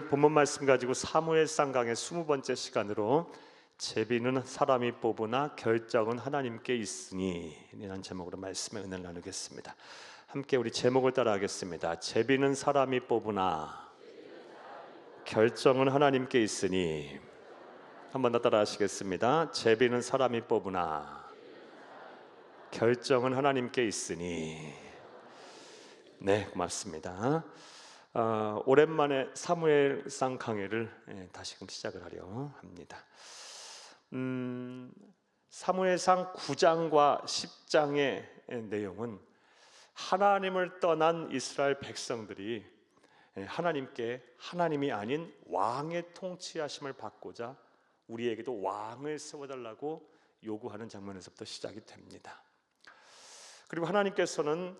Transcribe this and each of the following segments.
오늘 본문 말씀 가지고 사무엘상 강의 20번째 시간으로 제비는 사람이 뽑으나 결정은 하나님께 있으니 이라는 제목으로 말씀의 은혜를 나누겠습니다. 함께 우리 제목을 따라 하겠습니다. 제비는 사람이 뽑으나 결정은 하나님께 있으니. 한 번 더 따라 하시겠습니다. 제비는 사람이 뽑으나 결정은 하나님께 있으니. 네, 고맙습니다. 오랜만에 사무엘상 강의를 다시금 시작을 하려 합니다. 사무엘상 9장과 10장의 내용은 하나님을 떠난 이스라엘 백성들이 하나님께 하나님이 아닌 왕의 통치하심을 받고자 우리에게도 왕을 세워달라고 요구하는 장면에서부터 시작이 됩니다. 그리고 하나님께서는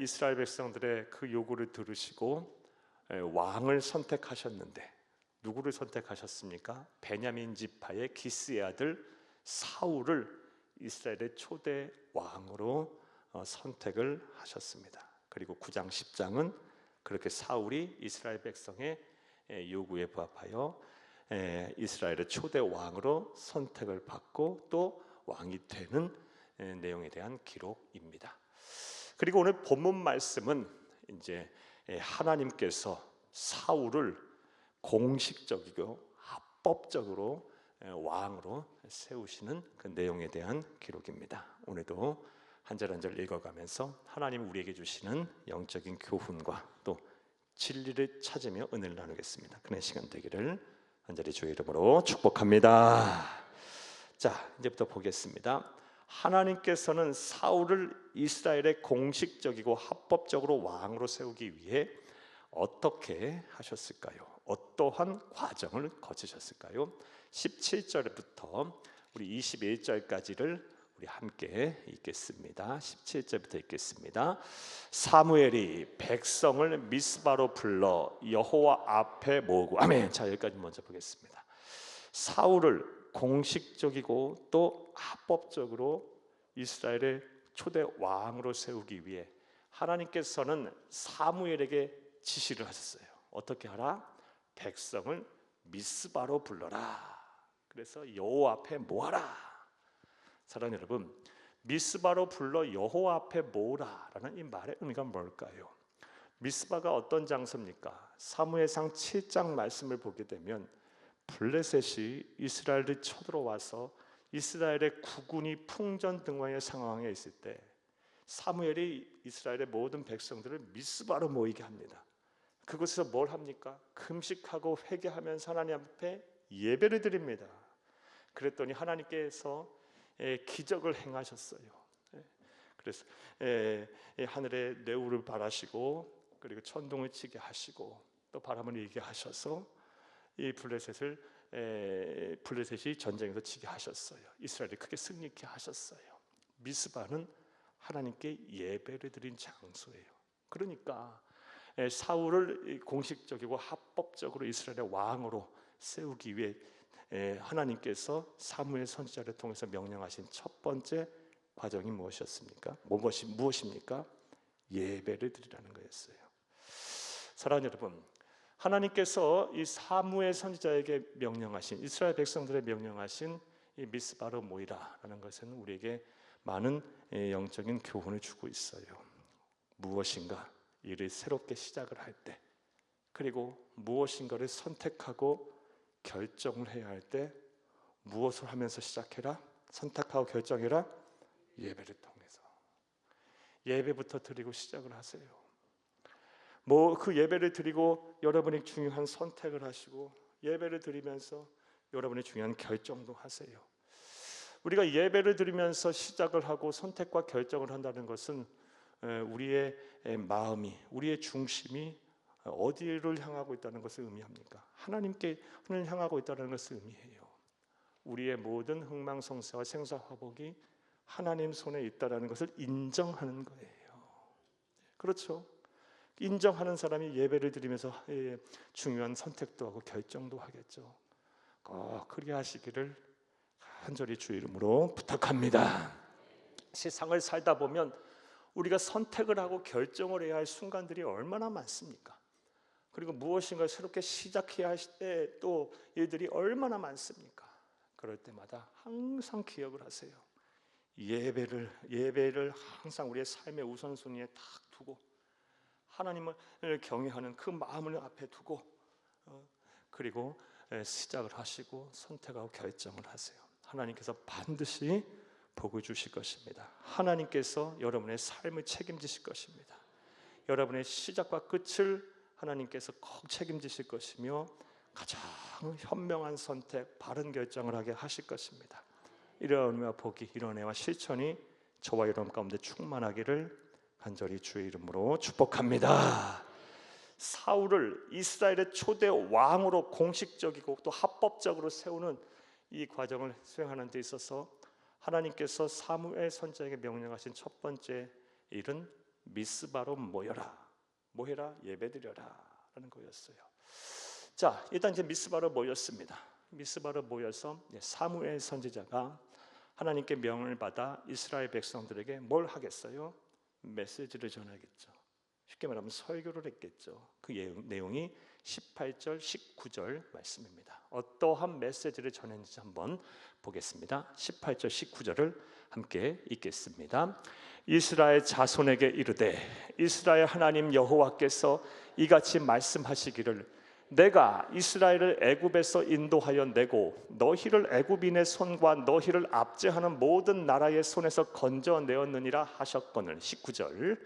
이스라엘 백성들의 그 요구를 들으시고 왕을 선택하셨는데 누구를 선택하셨습니까? 베냐민 지파의 기스의 아들 사울을 이스라엘의 초대 왕으로 선택을 하셨습니다. 그리고 9장 10장은 그렇게 사울이 이스라엘 백성의 요구에 부합하여 이스라엘의 초대 왕으로 선택을 받고 또 왕이 되는 내용에 대한 기록입니다. 그리고 오늘 본문 말씀은 이제 하나님께서 사울을 공식적이고 합법적으로 왕으로 세우시는 그 내용에 대한 기록입니다. 오늘도 한 절 한 절 읽어가면서 하나님 우리에게 주시는 영적인 교훈과 또 진리를 찾으며 은혜를 나누겠습니다. 그런 시간 되기를 간절히 주의 이름으로 축복합니다. 자, 이제부터 보겠습니다. 하나님께서는 사울을 이스라엘의 공식적이고 합법적으로 왕으로 세우기 위해 어떻게 하셨을까요? 어떠한 과정을 거치셨을까요? 17절부터 우리 21절까지를 우리 함께 읽겠습니다. 17절부터 읽겠습니다. 사무엘이 백성을 미스바로 불러 여호와 앞에 모으고. 아멘. 자, 여기까지 먼저 보겠습니다. 사울을 공식적이고 또 합법적으로 이스라엘의 초대 왕으로 세우기 위해 하나님께서는 사무엘에게 지시를 하셨어요. 어떻게 하라? 백성을 미스바로 불러라. 그래서 여호와 앞에 모아라. 사랑하는 여러분, 미스바로 불러 여호와 앞에 모으라라는 이 말의 의미가 뭘까요? 미스바가 어떤 장소입니까? 사무엘상 7장 말씀을 보게 되면 블레셋이 이스라엘을 쳐들어와서 이스라엘의 국군이 풍전등화의 상황에 있을 때 사무엘이 이스라엘의 모든 백성들을 미스바로 모이게 합니다. 그곳에서 뭘 합니까? 금식하고 회개하면서 하나님 앞에 예배를 드립니다. 그랬더니 하나님께서 기적을 행하셨어요. 그래서 하늘에 뇌우를 바라시고 그리고 천둥을 치게 하시고 또 바람을 일게 하셔서 이 블레셋이 전쟁에서 지게 하셨어요. 이스라엘이 크게 승리케 하셨어요. 미스바는 하나님께 예배를 드린 장소예요. 그러니까 사울을 공식적이고 합법적으로 이스라엘의 왕으로 세우기 위해 하나님께서 사무엘 선지자를 통해서 명령하신 첫 번째 과정이 무엇이었습니까? 무엇입니까? 예배를 드리라는 거였어요. 사랑하는 여러분, 하나님께서 이 사무엘 선지자에게 명령하신, 이스라엘 백성들의 명령하신 이 미스바로 모이라라는 것은 우리에게 많은 영적인 교훈을 주고 있어요. 무엇인가 일을 새롭게 시작을 할 때, 그리고 무엇인가를 선택하고 결정을 해야 할 때 무엇을 하면서 시작해라? 선택하고 결정해라? 예배를 통해서. 예배부터 드리고 시작을 하세요. 그 예배를 드리고 여러분이 중요한 선택을 하시고 예배를 드리면서 여러분이 중요한 결정도 하세요. 우리가 예배를 드리면서 시작을 하고 선택과 결정을 한다는 것은 우리의 마음이, 우리의 중심이 어디를 향하고 있다는 것을 의미합니까? 하나님께 향하고 있다는 것을 의미해요. 우리의 모든 흥망성쇠와 생사화복이 하나님 손에 있다는 것을 인정하는 거예요. 그렇죠? 인정하는 사람이 예배를 드리면서 중요한 선택도 하고 결정도 하겠죠. 꼭 그리 하시기를 간절히 주의 이름으로 부탁합니다. 세상을 살다 보면 우리가 선택을 하고 결정을 해야 할 순간들이 얼마나 많습니까? 그리고 무엇인가 새롭게 시작해야 할 때 또 일들이 얼마나 많습니까? 그럴 때마다 항상 기억을 하세요. 예배를 항상 우리의 삶의 우선순위에 딱 두고 하나님을 경외하는 그 마음을 앞에 두고 그리고 시작을 하시고 선택하고 결정을 하세요. 하나님께서 반드시 복을 주실 것입니다. 하나님께서 여러분의 삶을 책임지실 것입니다. 여러분의 시작과 끝을 하나님께서 꼭 책임지실 것이며 가장 현명한 선택, 바른 결정을 하게 하실 것입니다. 이런 은혜와 복이, 이런 은혜와 실천이 저와 여러분 가운데 충만하기를 간절히 주의 이름으로 축복합니다. 사울을 이스라엘의 초대 왕으로 공식적이고 또 합법적으로 세우는 이 과정을 수행하는 데 있어서 하나님께서 사무엘 선지자에게 명령하신 첫 번째 일은 미스바로 모여라, 뭐해라? 예배드려라 라는 거였어요. 자, 일단 이제 미스바로 모였습니다. 미스바로 모여서 사무엘 선지자가 하나님께 명을 받아 이스라엘 백성들에게 뭘 하겠어요? 메시지를 전하겠죠. 쉽게 말하면 설교를 했겠죠. 그 내용이 18절, 19절 말씀입니다. 어떠한 메시지를 전했는지 한번 보겠습니다. 18절, 19절을 함께 읽겠습니다. 이스라엘 자손에게 이르되 이스라엘 하나님 여호와께서 이같이 말씀하시기를 내가 이스라엘을 애굽에서 인도하여 내고 너희를 애굽인의 손과 너희를 압제하는 모든 나라의 손에서 건져내었느니라 하셨거늘. 19절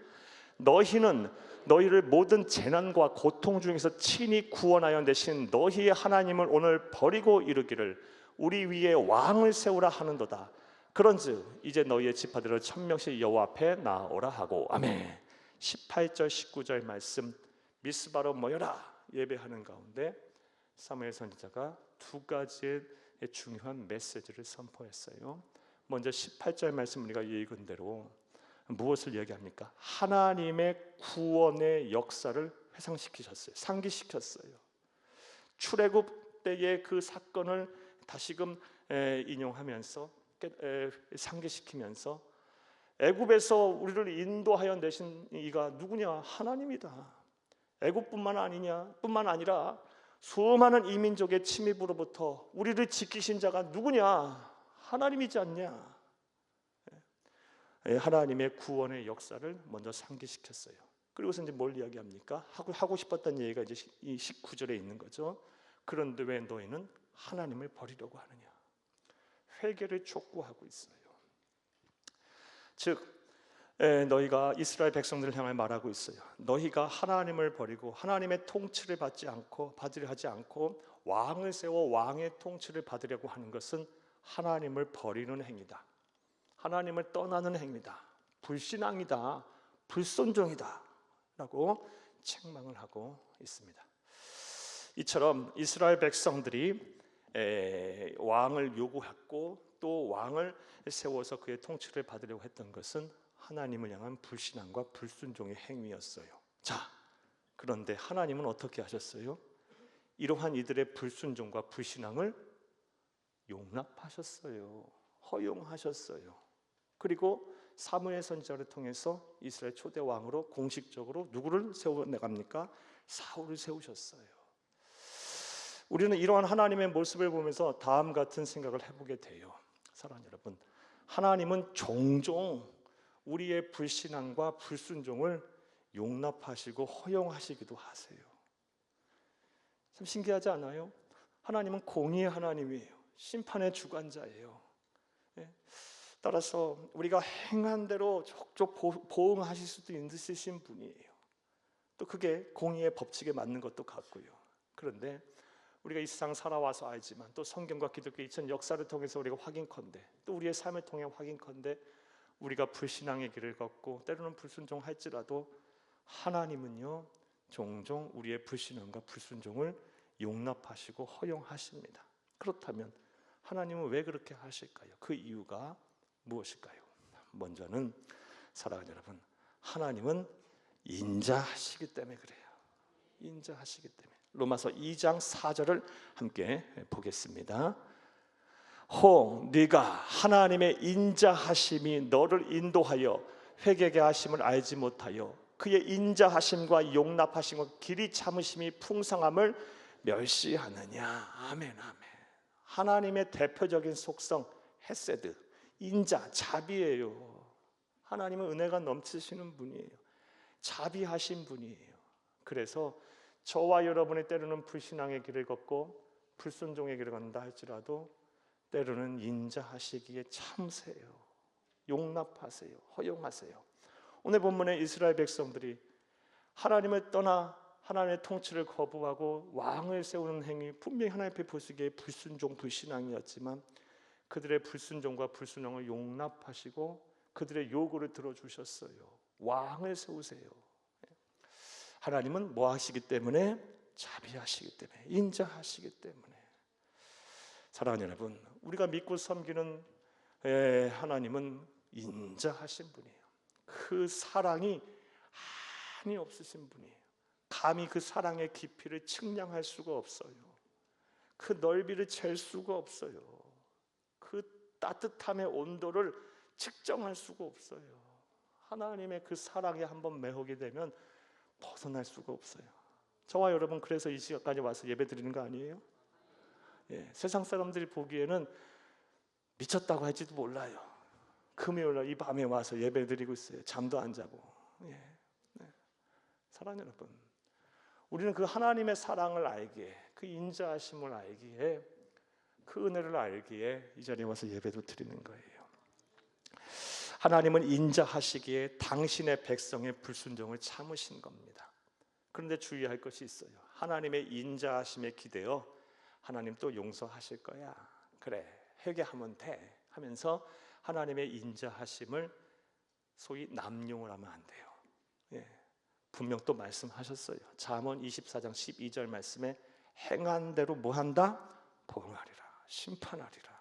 너희는 너희를 모든 재난과 고통 중에서 친히 구원하여 내신 너희의 하나님을 오늘 버리고 이르기를 우리 위에 왕을 세우라 하는도다. 그런즉 이제 너희의 지파들을 1000명씩 여호와 앞에 나오라 하고. 아멘. 18절 19절 말씀 미스바로 모여라 예배하는 가운데 사무엘 선지자가 두 가지의 중요한 메시지를 선포했어요. 먼저 18절 말씀 우리가 읽은 대로 무엇을 얘기합니까? 하나님의 구원의 역사를 회상시키셨어요. 상기시켰어요. 출애굽 때의 그 사건을 다시금 인용하면서 상기시키면서 애굽에서 우리를 인도하여 내신 이가 누구냐? 하나님이다. 애굽뿐만 아니라 수많은 이민족의 침입으로부터 우리를 지키신 자가 누구냐? 하나님이지 않냐? 하나님의 구원의 역사를 먼저 상기시켰어요. 그리고서 이제 뭘 이야기합니까? 하고 싶었던 얘기가 이제 이 19절에 있는 거죠. 그런데 왜 너희는 하나님을 버리려고 하느냐? 회개를 촉구하고 있어요. 즉 너희가 이스라엘 백성들을 향해 말하고 있어요. 너희가 하나님을 버리고 하나님의 통치를 받으려 하지 않고 왕을 세워 왕의 통치를 받으려고 하는 것은 하나님을 버리는 행위다. 하나님을 떠나는 행위다. 불신앙이다. 불순종이다 라고 책망을 하고 있습니다. 이처럼 이스라엘 백성들이 왕을 요구했고 또 왕을 세워서 그의 통치를 받으려고 했던 것은 하나님을 향한 불신앙과 불순종의 행위였어요. 자, 그런데 하나님은 어떻게 하셨어요? 이러한 이들의 불순종과 불신앙을 용납하셨어요. 허용하셨어요. 그리고 사무엘 선지자를 통해서 이스라엘 초대 왕으로 공식적으로 누구를 세워내갑니까? 사울을 세우셨어요. 우리는 이러한 하나님의 모습을 보면서 다음 같은 생각을 해보게 돼요. 사랑하는 여러분, 하나님은 종종 우리의 불신앙과 불순종을 용납하시고 허용하시기도 하세요. 참 신기하지 않아요? 하나님은 공의의 하나님이에요. 심판의 주관자예요. 따라서 우리가 행한 대로 족족 보응하실 수도 있으신 분이에요. 또 그게 공의의 법칙에 맞는 것도 같고요. 그런데 우리가 이 세상 살아와서 알지만 또 성경과 기독교 2000 역사를 통해서 우리가 확인컨대 또 우리의 삶을 통해 확인컨대 우리가 불신앙의 길을 걷고 때로는 불순종할지라도 하나님은요 종종 우리의 불신앙과 불순종을 용납하시고 허용하십니다. 그렇다면 하나님은 왜 그렇게 하실까요? 그 이유가 무엇일까요? 먼저는 사랑하는 여러분, 하나님은 인자하시기 때문에 그래요. 인자하시기 때문에. 로마서 2장 4절을 함께 보겠습니다. 혹 네가 하나님의 인자하심이 너를 인도하여 회개케 하심을 알지 못하여 그의 인자하심과 용납하심과 길이 참으심이 풍성함을 멸시하느냐. 아멘, 아멘. 하나님의 대표적인 속성 헤세드, 인자, 자비예요. 하나님은 은혜가 넘치시는 분이에요. 자비하신 분이에요. 그래서 저와 여러분이 때로는 불신앙의 길을 걷고 불순종의 길을 걷는다 할지라도 때로는 인자하시기에 참으세요. 용납하세요. 허용하세요. 오늘 본문의 이스라엘 백성들이 하나님을 떠나 하나님의 통치를 거부하고 왕을 세우는 행위, 분명히 하나님 앞에 보시기에 불순종, 불신앙이었지만 그들의 불순종과 불순종을 용납하시고 그들의 요구를 들어주셨어요. 왕을 세우세요. 하나님은 뭐 하시기 때문에? 자비하시기 때문에, 인자하시기 때문에. 사랑하는 여러분, 우리가 믿고 섬기는 하나님은 인자하신 분이에요. 그 사랑이 한이 없으신 분이에요. 감히 그 사랑의 깊이를 측량할 수가 없어요. 그 넓이를 잴 수가 없어요. 그 따뜻함의 온도를 측정할 수가 없어요. 하나님의 그 사랑에 한번 매혹이 되면 벗어날 수가 없어요. 저와 여러분 그래서 이 시간까지 와서 예배 드리는 거 아니에요? 세상 사람들이 보기에는 미쳤다고 할지도 몰라요. 금요일날 이 밤에 와서 예배 드리고 있어요. 잠도 안 자고. 사랑하는 여러분, 우리는 그 하나님의 사랑을 알기에, 그 인자하심을 알기에, 그 은혜를 알기에 이 자리에 와서 예배도 드리는 거예요. 하나님은 인자하시기에 당신의 백성의 불순종을 참으신 겁니다. 그런데 주의할 것이 있어요. 하나님의 인자하심에 기대어 하나님 또 용서하실 거야. 그래, 회개하면 돼 하면서 하나님의 인자하심을 소위 남용을 하면 안 돼요. 분명 또 말씀하셨어요. 잠언 24장 12절 말씀에 행한 대로 뭐한다? 보응하리라, 심판하리라.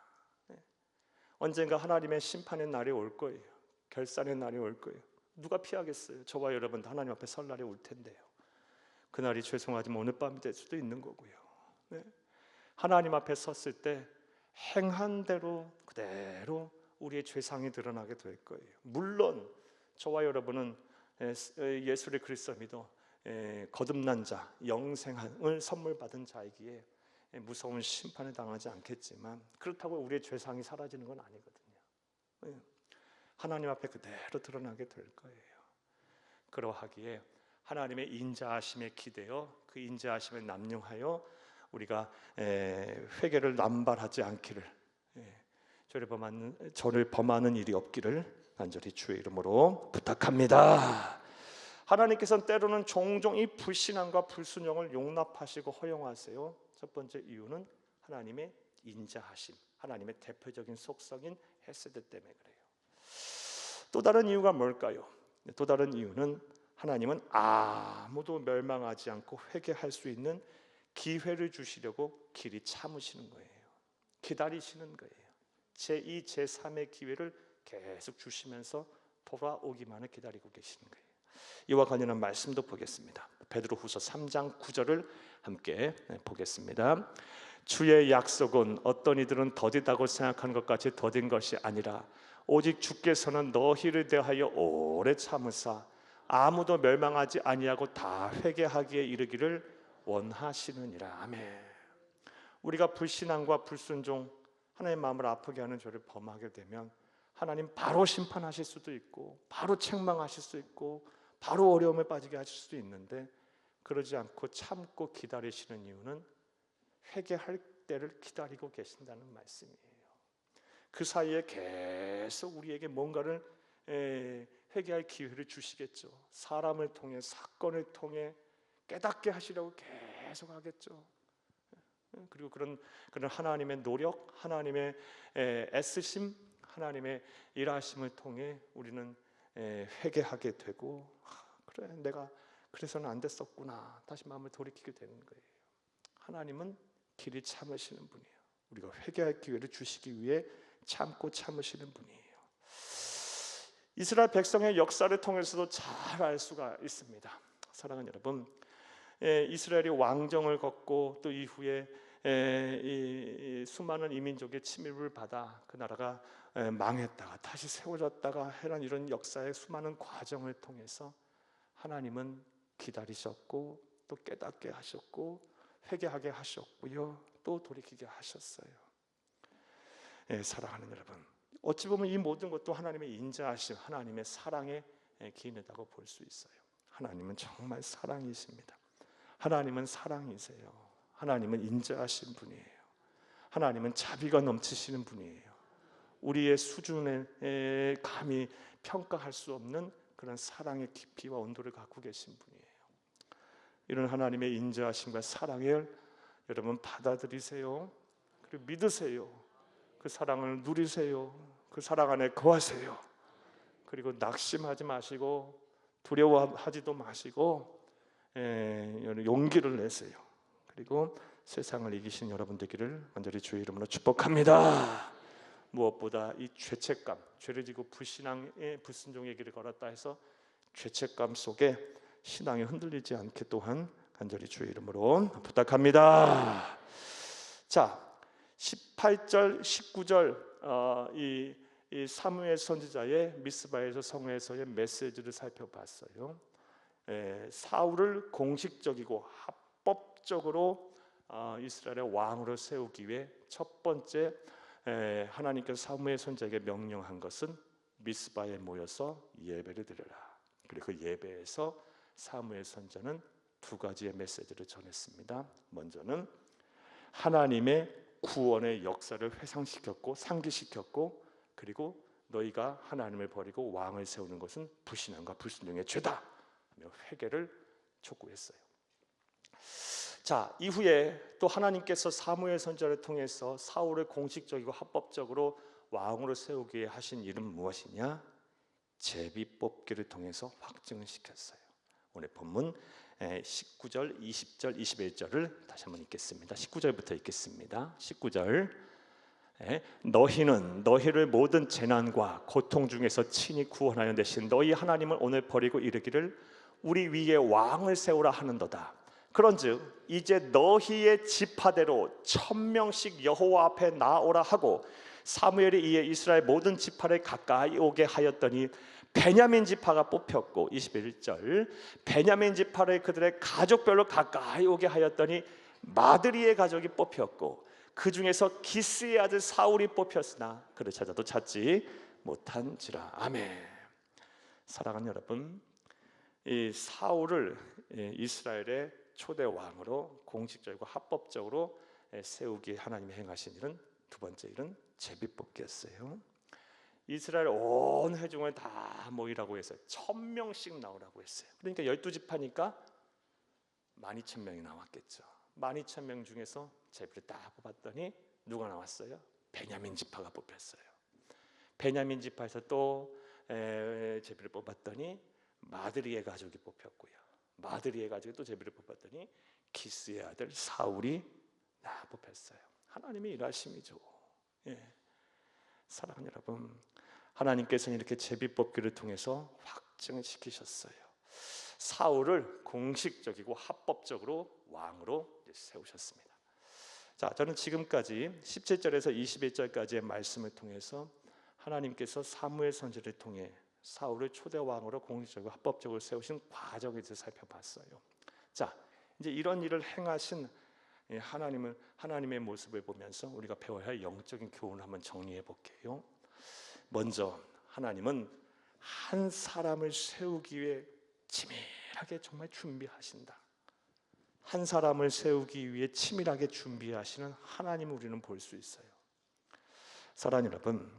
언젠가 하나님의 심판의 날이 올 거예요. 결산의 날이 올 거예요. 누가 피하겠어요? 저와 여러분도 하나님 앞에 설 날이 올 텐데요. 그날이 죄송하지만 오늘 밤이 될 수도 있는 거고요. 하나님 앞에 섰을 때 행한 대로 그대로 우리의 죄상이 드러나게 될 거예요. 물론 저와 여러분은 예수를 그리스도 믿어 거듭난 자, 영생을 선물 받은 자이기에 무서운 심판에 당하지 않겠지만 그렇다고 우리의 죄상이 사라지는 건 아니거든요. 하나님 앞에 그대로 드러나게 될 거예요. 그러하기에 하나님의 인자하심에 기대어 그 인자하심에 남용하여 우리가 회개를 남발하지 않기를, 저를 범하는 일이 없기를 간절히 주의 이름으로 부탁합니다. 하나님께서는 때로는 종종 이 불신앙과 불순종을 용납하시고 허용하세요. 첫 번째 이유는 하나님의 인자하심, 하나님의 대표적인 속성인 헤세드 때문에 그래요. 또 다른 이유가 뭘까요? 또 다른 이유는 하나님은 아무도 멸망하지 않고 회개할 수 있는 기회를 주시려고 길이 참으시는 거예요. 기다리시는 거예요. 제2, 제3의 기회를 계속 주시면서 돌아오기만을 기다리고 계시는 거예요. 이와 관련한 말씀도 보겠습니다. 베드로후서 3장 9절을 함께 보겠습니다. 주의 약속은 어떤 이들은 더디다고 생각하는 것 같이 더딘 것이 아니라 오직 주께서는 너희를 대하여 오래 참으사 아무도 멸망하지 아니하고 다 회개하기에 이르기를 원하시느니라. 아멘. 우리가 불신앙과 불순종, 하나님의 마음을 아프게 하는 죄를 범하게 되면 하나님 바로 심판하실 수도 있고 바로 책망하실 수 있고 바로 어려움에 빠지게 하실 수도 있는데 그러지 않고 참고 기다리시는 이유는 회개할 때를 기다리고 계신다는 말씀이에요. 그 사이에 계속 우리에게 뭔가를 회개할 기회를 주시겠죠. 사람을 통해, 사건을 통해 깨닫게 하시려고 계속 하겠죠. 그리고 그런 하나님의 노력, 하나님의 애쓰심, 하나님의 일하심을 통해 우리는 회개하게 되고, 그래 내가 그래서는 안 됐었구나, 다시 마음을 돌이키게 되는 거예요. 하나님은 길이 참으시는 분이에요. 우리가 회개할 기회를 주시기 위해 참고 참으시는 분이에요. 이스라엘 백성의 역사를 통해서도 잘 알 수가 있습니다. 사랑하는 여러분, 이스라엘이 왕정을 걷고 또 이후에 이 수많은 이민족의 침입을 받아 그 나라가 망했다가 다시 세워졌다가 해란 이런 역사의 수많은 과정을 통해서 하나님은 기다리셨고 또 깨닫게 하셨고 회개하게 하셨고요, 또 돌이키게 하셨어요. 사랑하는 여러분, 어찌 보면 이 모든 것도 하나님의 인자하심, 하나님의 사랑에 기인하다고 볼 수 있어요. 하나님은 정말 사랑이십니다. 하나님은 사랑이세요. 하나님은 인자하신 분이에요. 하나님은 자비가 넘치시는 분이에요. 우리의 수준에 감히 평가할 수 없는 그런 사랑의 깊이와 온도를 갖고 계신 분이에요. 이런 하나님의 인자하심과 사랑을 여러분 받아들이세요. 그리고 믿으세요. 그 사랑을 누리세요. 그 사랑 안에 거하세요. 그리고 낙심하지 마시고 두려워하지도 마시고 용기를 내세요. 그리고 세상을 이기신 여러분 되기를 간절히 주의 이름으로 축복합니다. 무엇보다 이 죄책감, 죄를 지고 불신앙의 불순종의 길을 걸었다 해서 죄책감 속에 신앙이 흔들리지 않게 또한 간절히 주의 이름으로 부탁합니다. 자, 18절, 19절 이 사무엘 선지자의 미스바에서 성회에서의 메시지를 살펴봤어요. 사울을 공식적이고 합법적으로 이스라엘의 왕으로 세우기 위해 첫 번째 하나님께서 사무엘 선지자에게 명령한 것은 미스바에 모여서 예배를 드려라. 그리고 그 예배에서 사무엘 선지자는 두 가지의 메시지를 전했습니다. 먼저는 하나님의 구원의 역사를 회상시켰고 상기시켰고, 그리고 너희가 하나님을 버리고 왕을 세우는 것은 불신앙과 불순종의 죄다 하며 회개를 촉구했어요. 자, 이후에 또 하나님께서 사무엘 선지자를 통해서 사울을 공식적이고 합법적으로 왕으로 세우게 하신 일은 무엇이냐? 제비 뽑기를 통해서 확증을 시켰어요. 오늘 본문 19절, 20절, 21절을 다시 한번 읽겠습니다. 19절부터 읽겠습니다. 19절, 너희는 너희를 모든 재난과 고통 중에서 친히 구원하여 내신 너희 하나님을 오늘 버리고 이르기를 우리 위에 왕을 세우라 하는도다. 그런즉 이제 너희의 지파대로 1000명씩 여호와 앞에 나오라 하고, 사무엘이 이에 이스라엘 모든 지파를 가까이 오게 하였더니 베냐민 지파가 뽑혔고, 21절, 베냐민 지파를 그들의 가족별로 가까이 오게 하였더니 마드리의 가족이 뽑혔고, 그 중에서 기스의 아들 사울이 뽑혔으나 그를 찾아도 찾지 못한지라. 아멘. 사랑하는 여러분, 이 사울을 이스라엘의 초대 왕으로 공식적이고 합법적으로 세우기 하나님이 행하신 일은, 두 번째 일은 제비뽑기였어요. 이스라엘 온 회중을 다 모이라고 했어요. 1000명씩 나오라고 했어요. 그러니까 12지파니까 12000명이 나왔겠죠. 12000명 중에서 제비를 딱 뽑았더니 누가 나왔어요? 베냐민 지파가 뽑혔어요. 베냐민 지파에서 또 제비를 뽑았더니 마드리의 가족이 뽑혔고요. 마드리의 가족이 또 제비를 뽑았더니 기스의 아들 사울이 뽑혔어요. 하나님의 일하심이죠. 사랑하는 여러분, 하나님께서는 이렇게 제비 뽑기를 통해서 확증을 시키셨어요. 사울을 공식적이고 합법적으로 왕으로 세우셨습니다. 자, 저는 지금까지 17절에서 21절까지의 말씀을 통해서 하나님께서 사무엘 선지자를 통해 사울을 초대 왕으로 공식적으로 합법적으로 세우신 과정에 대해서 살펴봤어요. 자, 이제 이런 일을 행하신 하나님의 모습을 보면서 우리가 배워야 할 영적인 교훈을 한번 정리해 볼게요. 먼저 하나님은 한 사람을 세우기 위해 치밀하게 정말 준비하신다. 한 사람을 세우기 위해 치밀하게 준비하시는 하나님을 우리는 볼 수 있어요. 사랑하는 여러분,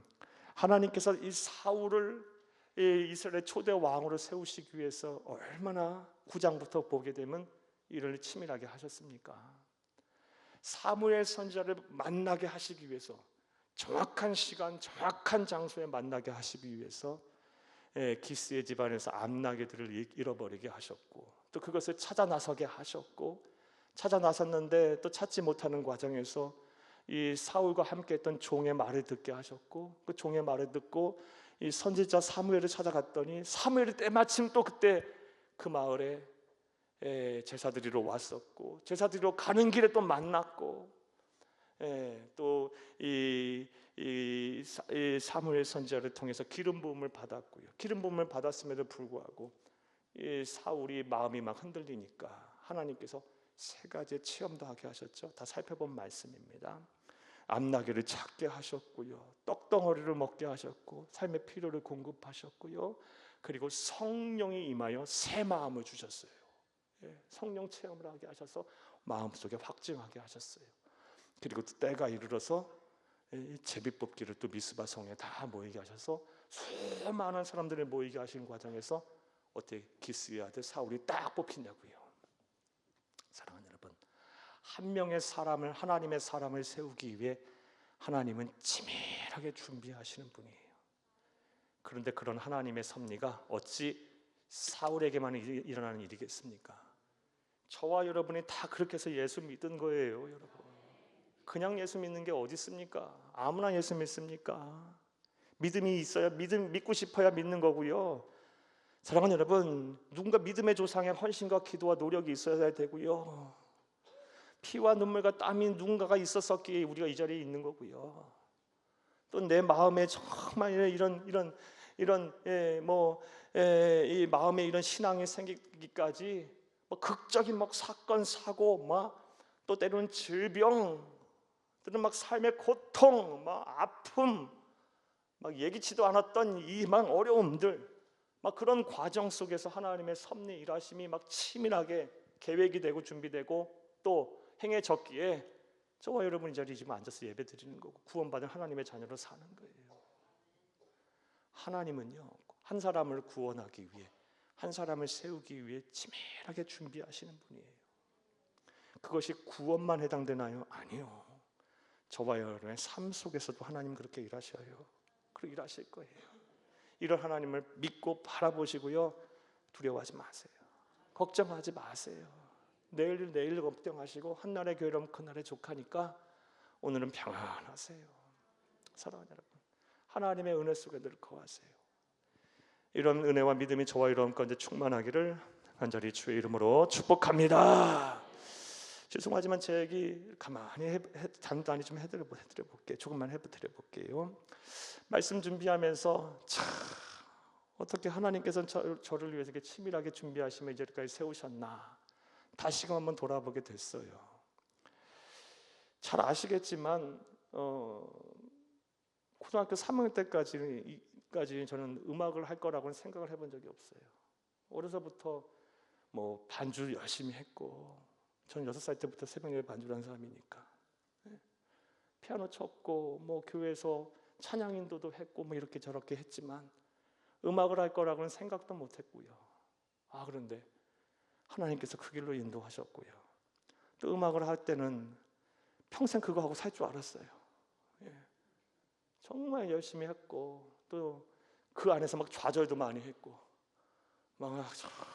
하나님께서 이 사울을 이스라엘의 초대 왕으로 세우시기 위해서 얼마나 9장부터 보게 되면 이를 치밀하게 하셨습니까? 사무엘 선지자를 만나게 하시기 위해서 정확한 시간, 정확한 장소에 만나게 하시기 위해서 기스의 집안에서 암나귀들을 잃어버리게 하셨고, 또 그것을 찾아 나서게 하셨고, 찾아 나섰는데 또 찾지 못하는 과정에서 이 사울과 함께했던 종의 말을 듣게 하셨고, 그 종의 말을 듣고 이 선지자 사무엘을 찾아갔더니 사무엘이 때마침 또 그때 그 마을에 제사드리러 왔었고, 제사드리러 가는 길에 또 만났고, 또 이 사무엘 선지자를 통해서 기름 부음을 받았고요. 기름 부음을 받았음에도 불구하고 이 사울이 마음이 막 흔들리니까 하나님께서 세 가지의 체험도 하게 하셨죠. 다 살펴본 말씀입니다. 암나귀를 찾게 하셨고요, 떡덩어리를 먹게 하셨고, 삶의 필요를 공급하셨고요, 그리고 성령이 임하여 새 마음을 주셨어요. 성령 체험을 하게 하셔서 마음속에 확증하게 하셨어요. 그리고 또 때가 이르러서 제비뽑기를 또 미스바 성에 다 모이게 하셔서 수많은 사람들을 모이게 하신 과정에서 어떻게 기스의 아들 사울이 딱 뽑히냐고요. 사랑하는 여러분, 한 명의 사람을, 하나님의 사람을 세우기 위해 하나님은 치밀하게 준비하시는 분이에요. 그런데 그런 하나님의 섭리가 어찌 사울에게만 일어나는 일이겠습니까? 저와 여러분이 다 그렇게 해서 예수 믿은 거예요. 여러분, 그냥 예수 믿는 게 어디 있습니까? 아무나 예수 믿습니까? 믿음이 있어야, 믿고 싶어야 믿는 거고요. 사랑하는 여러분, 누군가 믿음의 조상의 헌신과 기도와 노력이 있어야 되고요, 피와 눈물과 땀이 누군가가 있었었기에 우리가 이 자리에 있는 거고요, 또 내 마음에 정말 이 마음에 이런 신앙이 생기기까지 극적인 사건 사고, 또 때로는 질병, 때로는 삶의 고통, 아픔, 예기치도 않았던 이 어려움들, 그런 과정 속에서 하나님의 섭리 일하심이 치밀하게 계획이 되고 준비되고 또 행해졌기에 저와 여러분이 자리에 지금 앉아서 예배 드리는 거고 구원받은 하나님의 자녀로 사는 거예요. 하나님은요, 한 사람을 구원하기 위해, 한 사람을 세우기 위해 치밀하게 준비하시는 분이에요. 그것이 구원만 해당되나요? 아니요. 저와 여러분의 삶 속에서도 하나님 그렇게 일하셔요. 그렇게 일하실 거예요. 이런 하나님을 믿고 바라보시고요, 두려워하지 마세요. 걱정하지 마세요. 내일 걱정하시고 한날의 괴로움 그날의 족하니까 오늘은 평안하세요. 사랑하는 여러분, 하나님의 은혜 속에 늘 거하세요. 이런 은혜와 믿음이 저와 여러분 가운데 충만하기를 간절히 주의 이름으로 축복합니다. 죄송하지만 제 얘기 가만히 단단히 좀 해드려 볼게요. 조금만 해드려 볼게요. 말씀 준비하면서 참 어떻게 하나님께서 저를 위해서 이렇게 치밀하게 준비하시며 이제까지 세우셨나 다시금 한번 돌아보게 됐어요. 잘 아시겠지만 고등학교 3학년 때까지 저는 음악을 할 거라고는 생각을 해본 적이 없어요. 어려서부터 반주 열심히 했고, 저는 6살 때부터 새벽 예배 반주를 한 사람이니까 피아노 쳤고 교회에서 찬양 인도도 했고 이렇게 저렇게 했지만 음악을 할 거라고는 생각도 못했고요. 그런데 하나님께서 그 길로 인도하셨고요. 또 음악을 할 때는 평생 그거 하고 살 줄 알았어요. 정말 열심히 했고 또 그 안에서 좌절도 많이 했고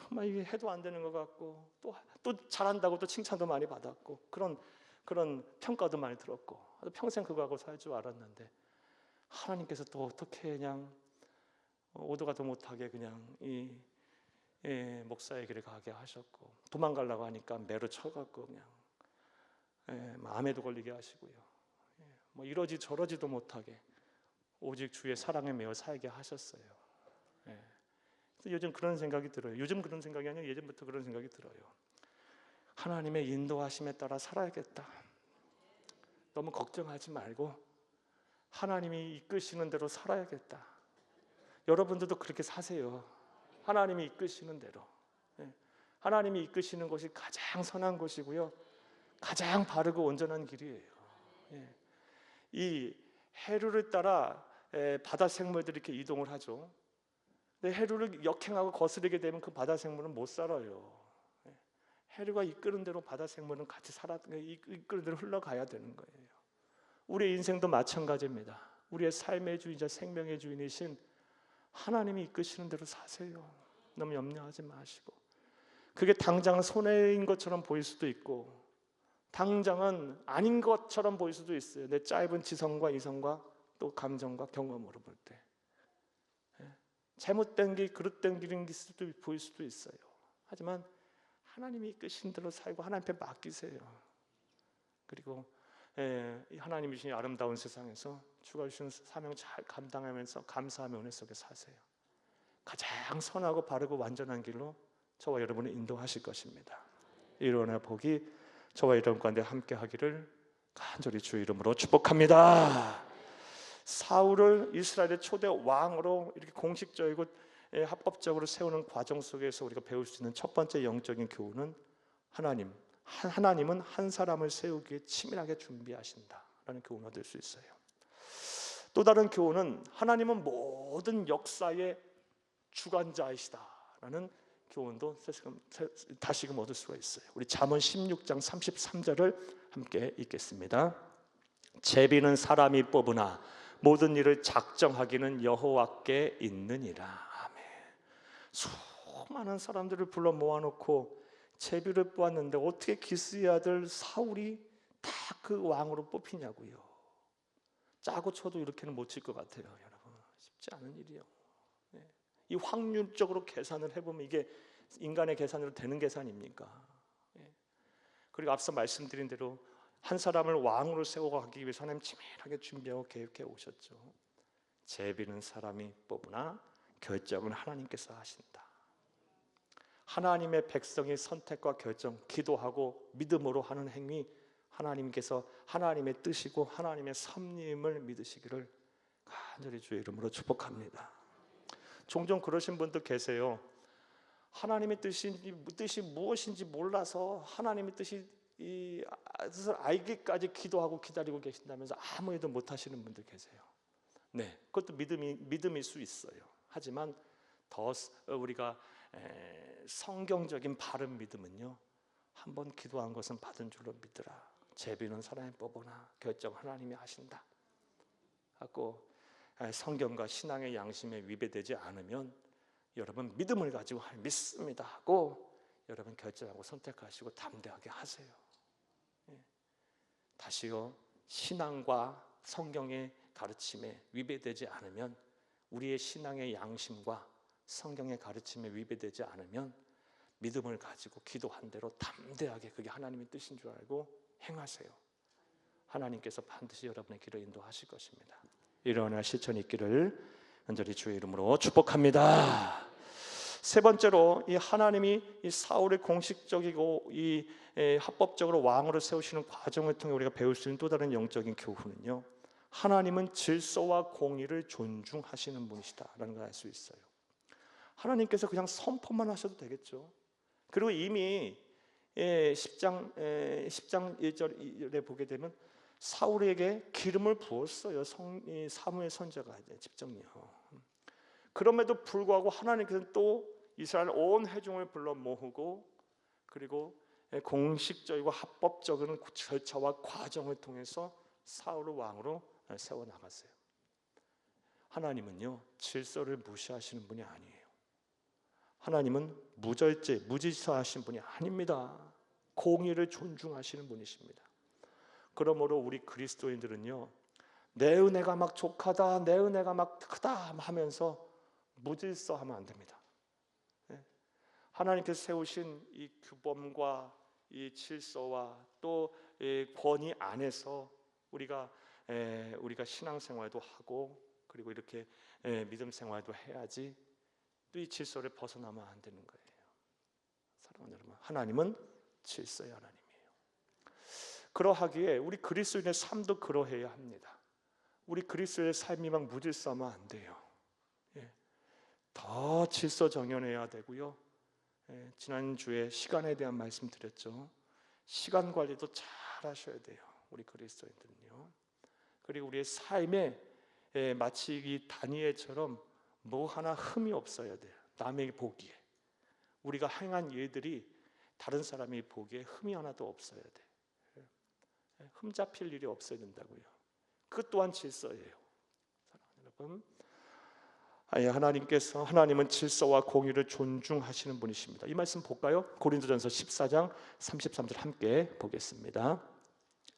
정말 이게 해도 안 되는 것 같고 또 잘한다고 또 칭찬도 많이 받았고 그런 평가도 많이 들었고 평생 그거 하고 살 줄 알았는데 하나님께서 또 어떻게 그냥 오도 가도 못하게 그냥 이 목사의 길을 가게 하셨고, 도망가려고 하니까 매로 쳐갖고 그냥 암에도 걸리게 하시고요, 이러지 저러지도 못하게 오직 주의 사랑에 매어 살게 하셨어요. 그래서 요즘 그런 생각이 들어요. 요즘 그런 생각이 아니라 예전부터 그런 생각이 들어요. 하나님의 인도하심에 따라 살아야겠다. 너무 걱정하지 말고 하나님이 이끄시는 대로 살아야겠다. 여러분들도 그렇게 사세요. 하나님이 이끄시는 대로. 하나님이 이끄시는 것이 가장 선한 것이고요, 가장 바르고 온전한 길이에요. 이 해류를 따라 바다 생물들이 이렇게 이동을 하죠. 근데 해류를 역행하고 거스르게 되면 그 바다 생물은 못 살아요. 해류가 이끄는 대로 바다 생물은 같이 이끄는 대로 흘러가야 되는 거예요. 우리의 인생도 마찬가지입니다. 우리의 삶의 주인이자 생명의 주인이신 하나님이 이끄시는 대로 사세요. 너무 염려하지 마시고. 그게 당장 손해인 것처럼 보일 수도 있고 당장은 아닌 것처럼 보일 수도 있어요. 내 짧은 지성과 이성과 또 감정과 경험으로 볼 때 잘못된 길, 그릇된 길인 수도 보일 수도 있어요. 하지만 하나님이 이끄신 대로 살고 하나님 앞에 맡기세요. 그리고 이 하나님이 주신 아름다운 세상에서 주가 주신 사명 잘 감당하면서 감사하며 은혜 속에 사세요. 가장 선하고 바르고 완전한 길로 저와 여러분을 인도하실 것입니다. 이런 복이 저와 여러분 가운데 함께 하기를 간절히 주의 이름으로 축복합니다. 사울을 이스라엘의 초대 왕으로 이렇게 공식적이고 합법적으로 세우는 과정 속에서 우리가 배울 수 있는 첫 번째 영적인 교훈은 하나님은 한 사람을 세우기에 치밀하게 준비하신다라는 교훈을 얻을 수 있어요. 또 다른 교훈은 하나님은 모든 역사의 주관자이시다라는 교훈도 다시금 얻을 수가 있어요. 우리 잠언 16장 33절을 함께 읽겠습니다. 제비는 사람이 뽑으나 모든 일을 작정하기는 여호와께 있느니라. 아멘. 수많은 사람들을 불러 모아놓고 제비를 뽑았는데 어떻게 기스의 아들 사울이 다 그 왕으로 뽑히냐고요. 짜고 쳐도 이렇게는 못 칠 것 같아요, 여러분. 쉽지 않은 일이요. 이 확률적으로 계산을 해보면 이게 인간의 계산으로 되는 계산입니까? 그리고 앞서 말씀드린 대로 한 사람을 왕으로 세워가기 위해서 하나님 치밀하게 준비하고 계획해 오셨죠. 제비는 사람이 뽑으나 결정은 하나님께서 하신다. 하나님의 백성의 선택과 결정, 기도하고 믿음으로 하는 행위, 하나님께서 하나님의 뜻이고 하나님의 섭림을 믿으시기를 간절히 주의 이름으로 축복합니다. 종종 그러신 분들 계세요. 하나님의 뜻이 무엇인지 몰라서 하나님의 뜻을 알기까지 기도하고 기다리고 계신다면서 아무 일도 못 하시는 분들 계세요. 네, 그것도 믿음일 수 있어요. 하지만 더 우리가 성경적인 바른 믿음은요, 한번 기도한 것은 받은 줄로 믿으라. 제비는 사람이 뽑으나 결정 하나님이 하신다 하고, 성경과 신앙의 양심에 위배되지 않으면 여러분 믿음을 가지고 믿습니다 하고 여러분 결정하고 선택하시고 담대하게 하세요. 다시요, 신앙과 성경의 가르침에 위배되지 않으면, 우리의 신앙의 양심과 성경의 가르침에 위배되지 않으면 믿음을 가지고 기도한 대로 담대하게 그게 하나님의 뜻인 줄 알고 행하세요. 하나님께서 반드시 여러분의 길을 인도하실 것입니다. 일어나 실천이 있기를 간절히 주의 이름으로 축복합니다. 세 번째로, 이 하나님이 이 사울의 공식적이고 이 합법적으로 왕으로 세우시는 과정을 통해 우리가 배울 수 있는 또 다른 영적인 교훈은요, 하나님은 질서와 공의를 존중하시는 분이시다라는 걸 알 수 있어요. 하나님께서 그냥 선포만 하셔도 되겠죠. 그리고 이미 10장 1절에 보게 되면 사울에게 기름을 부었어요. 사무엘 선지자가 직접요. 그럼에도 불구하고 하나님께서는 또 이스라엘 온 회중을 불러 모으고, 그리고 공식적이고 합법적인 절차와 과정을 통해서 사울을 왕으로 세워 나갔어요. 하나님은요, 질서를 무시하시는 분이 아니에요. 하나님은 무질서하신 분이 아닙니다. 공의를 존중하시는 분이십니다. 그러므로 우리 그리스도인들은요, 내 은혜가 막 족하다, 내 은혜가 막 크다 하면서 무질서하면 안 됩니다. 하나님께서 세우신 이 규범과 이 질서와 또 권위 안에서 우리가 신앙생활도 하고, 그리고 이렇게 믿음 생활도 해야지, 또 이 질서를 벗어나면 안 되는 거예요. 사랑하는 여러분, 하나님은 질서의 하나님이에요. 그러하기에 우리 그리스도인의 삶도 그러해야 합니다. 우리 그리스도의 삶이 막 무질서하면 안 돼요. 더 질서 정연해야 되고요. 지난주에 시간에 대한 말씀 드렸죠. 시간 관리도 잘 하셔야 돼요, 우리 그리스도인들은요. 그리고 우리의 삶에 마치 이 다니엘처럼 뭐 하나 흠이 없어야 돼요. 남에게 보기에, 우리가 행한 일들이 다른 사람이 보기에 흠이 하나도 없어야 돼요. 흠 잡힐 일이 없어야 된다고요. 그것 또한 질서예요. 사랑하는 여러분, 하나님은 질서와 공의를 존중하시는 분이십니다. 이 말씀 볼까요? 고린도전서 14장 33절 함께 보겠습니다.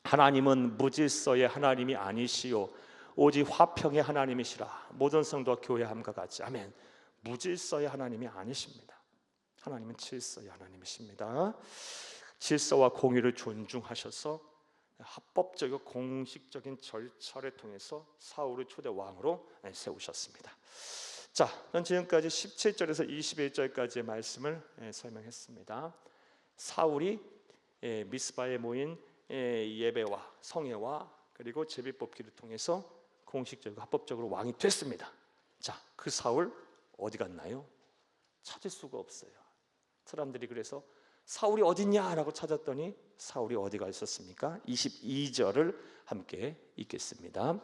하나님은 무질서의 하나님이 아니시오 오직 화평의 하나님이시라. 모든 성도와 교회함과 같이. 아멘. 무질서의 하나님이 아니십니다. 하나님은 질서의 하나님이십니다. 질서와 공의를 존중하셔서 합법적이고 공식적인 절차를 통해서 사울을 초대 왕으로 세우셨습니다. 자, 전 지금까지 17절에서 21절까지의 말씀을 설명했습니다. 사울이 미스바에 모인 예배와 성회와 그리고 제비뽑기를 통해서 공식적이고 합법적으로 왕이 됐습니다. 자, 그 사울 어디 갔나요? 찾을 수가 없어요. 사람들이 그래서 사울이 어딨냐라고 찾았더니 사울이 어디가 있었습니까? 22절을 함께 읽겠습니다.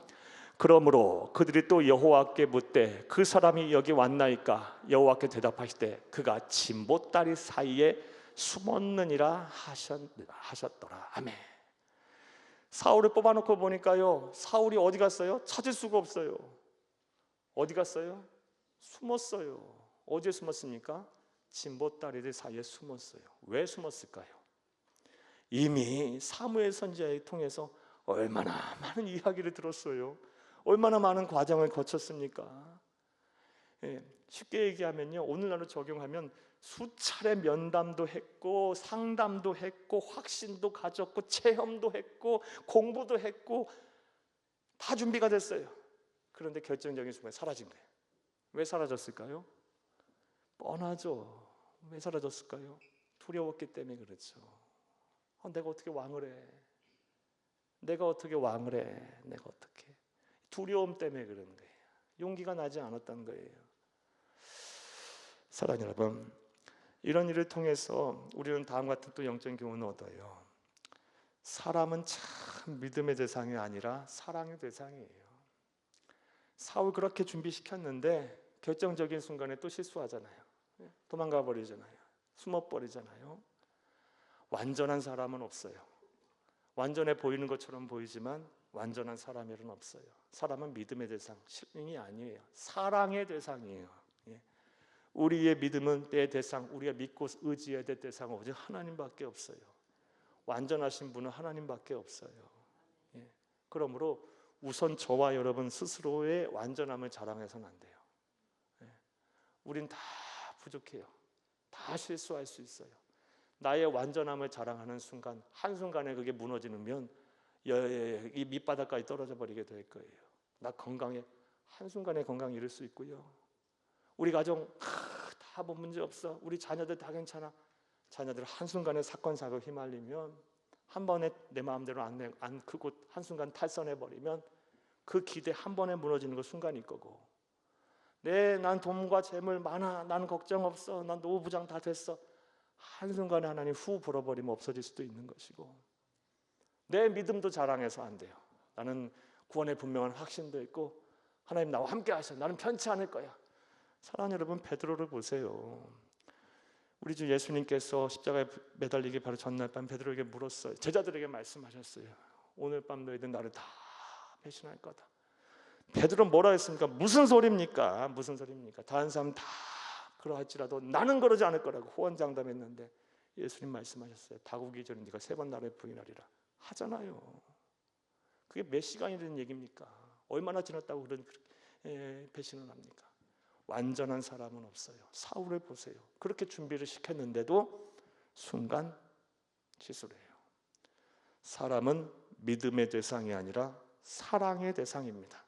그러므로 그들이 또 여호와께 묻되 그 사람이 여기 왔나이까? 여호와께 대답하시되 그가 진보다리 사이에 숨었느니라 하셨더라. 아멘. 사울을 뽑아놓고 보니까요, 사울이 어디 갔어요? 찾을 수가 없어요. 어디 갔어요? 숨었어요. 어디에 숨었습니까? 진보다리들 사이에 숨었어요. 왜 숨었을까요? 이미 사무엘 선지자를 통해서 얼마나 많은 이야기를 들었어요. 얼마나 많은 과정을 거쳤습니까? 쉽게 얘기하면요, 오늘날로 적용하면 수차례 면담도 했고 상담도 했고 확신도 가졌고 체험도 했고 공부도 했고 다 준비가 됐어요. 그런데 결정적인 순간에 사라진 거예요. 왜 사라졌을까요? 뻔하죠. 왜 사라졌을까요? 두려웠기 때문에 그렇죠. 내가 어떻게 왕을 해? 내가 어떻게 왕을 해? 내가 어떻게? 두려움 때문에 그런 거예요. 용기가 나지 않았던 거예요. 사랑하는 여러분, 이런 일을 통해서 우리는 다음 같은 또 영적인 교훈을 얻어요. 사람은 참 믿음의 대상이 아니라 사랑의 대상이에요. 사울 그렇게 준비시켰는데 결정적인 순간에 또 실수하잖아요. 도망가 버리잖아요. 숨어 버리잖아요. 완전한 사람은 없어요. 완전해 보이는 것처럼 보이지만 완전한 사람의 일은 없어요. 사람은 믿음의 대상, 신이 아니에요. 사랑의 대상이에요. 우리의 믿음은 내 대상, 우리가 믿고 의지해야 될 대상은 오직 하나님밖에 없어요. 완전하신 분은 하나님밖에 없어요. 그러므로 우선 저와 여러분 스스로의 완전함을 자랑해서는 안 돼요. 우린 다 부족해요. 다 실수할 수 있어요. 나의 완전함을 자랑하는 순간, 한순간에 그게 무너지면 이 밑바닥까지 떨어져 버리게 될 거예요. 나 건강해, 한순간에 건강 잃을 수 있고요. 우리 가정 다 뭐 문제 없어, 우리 자녀들 다 괜찮아. 자녀들 한순간에 사건 사고 휘말리면, 한 번에 내 마음대로 안 그곳 한순간 탈선해 버리면 그 기대 한 번에 무너지는 거 순간일 거고, 난 돈과 재물 많아, 난 걱정 없어, 난 노후 부장 다 됐어, 한순간에 하나님 후 불어버리면 없어질 수도 있는 것이고, 내 믿음도 자랑해서 안 돼요. 나는 구원의 분명한 확신도 있고 하나님 나와 함께 하셔, 나는 편치 않을 거야. 사랑하는 여러분, 베드로를 보세요. 우리 주 예수님께서 십자가에 매달리기 바로 전날 밤 베드로에게 물었어요. 제자들에게 말씀하셨어요. 오늘 밤 너희들 나를 다 배신할 거다. 베드로는 뭐라 했습니까? 무슨 소리입니까? 무슨 소리입니까? 다른 사람 다 그러할지라도 나는 그러지 않을 거라고 호언장담했는데 예수님 말씀하셨어요. 다구기 전에 네가 3번 나를 부인하리라 하잖아요. 그게 몇 시간이 된 얘기입니까? 얼마나 지났다고 그런 배신을 합니까? 완전한 사람은 없어요. 사울을 보세요. 그렇게 준비를 시켰는데도 순간 실수를 해요. 사람은 믿음의 대상이 아니라 사랑의 대상입니다.